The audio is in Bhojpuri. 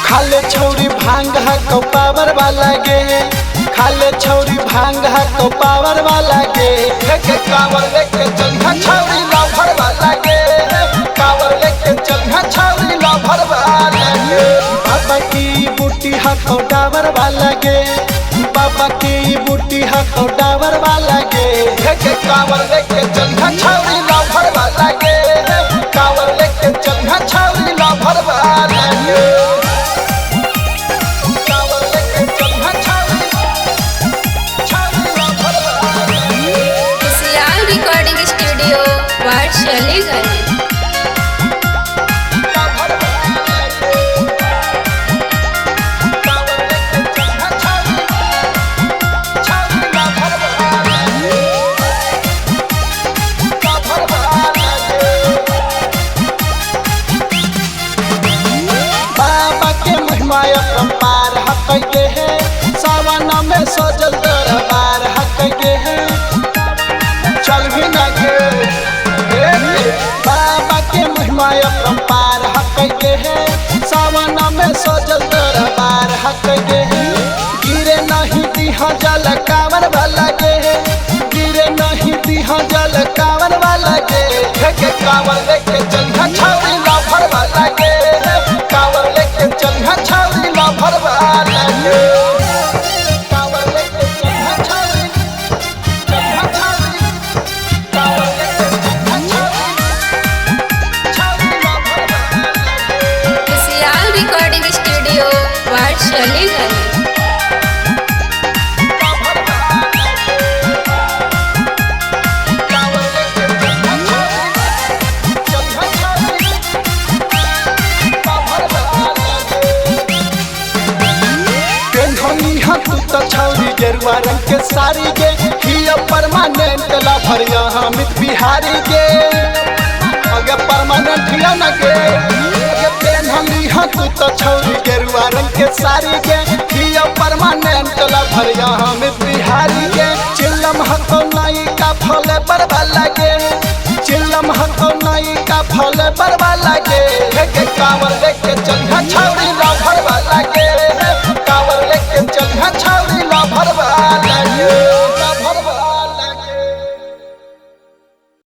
खाले छौरी भांग है को पावर वाला गे, खाले छौरी भांग है को पावर वाला गे। के कावर लेके चलिया छौरी लभर वाला गे, कावर लेके चलिया छौरी लभर वाला गे। बाबा की बूटी है को डावर वाला गे, बाबा की बूटी है को डावर वाला गे। के कावर लेके चलिया छौरी लभर वाला गे, कावर लेके चलिया छौरी लभर वाला गे। रिकॉर्डिंग स्टूडियो वारशली गली। बाबा के महिमा अपरंपार हकैके है, सावन में सजल दरबार हकैके है। चल भी न गे बाबा के महिमा अपरंपार हकैके है, सावन में सजल दरबार हकैके है। गिरे नहीं दिहा जल कावर वाला गे, गिरे नहीं दिहा जल कावर वाला गे। के कावर लेके चलिया छौरी लभर वाला गे, कावर लेके चलिया छौरी लभर वाला गे। कावर लेके चलिया छौरी, चलिया छौरी, कावर लेके चलिया छौरी लभर वाला गे। रिकॉर्डिंग स्टूडियो वारशली गली। छौरी गेरुआ रंग के साड़ी गे, हिया परमानेंट लभर यहाँ मित बिहारी गे। अगे परमानेंट हिया न गे, अगे पेन्हली हाँ तू तो छौरी गेरुआ रंग के साड़ी गे, हिया परमानेंट लभर यहाँ मित बिहारी गे। चिल्लम हको नाई का फले बरवाला गे, चिल्लम हको नाई का फले बरवाला गे। के कावर लेके चलिया छौरी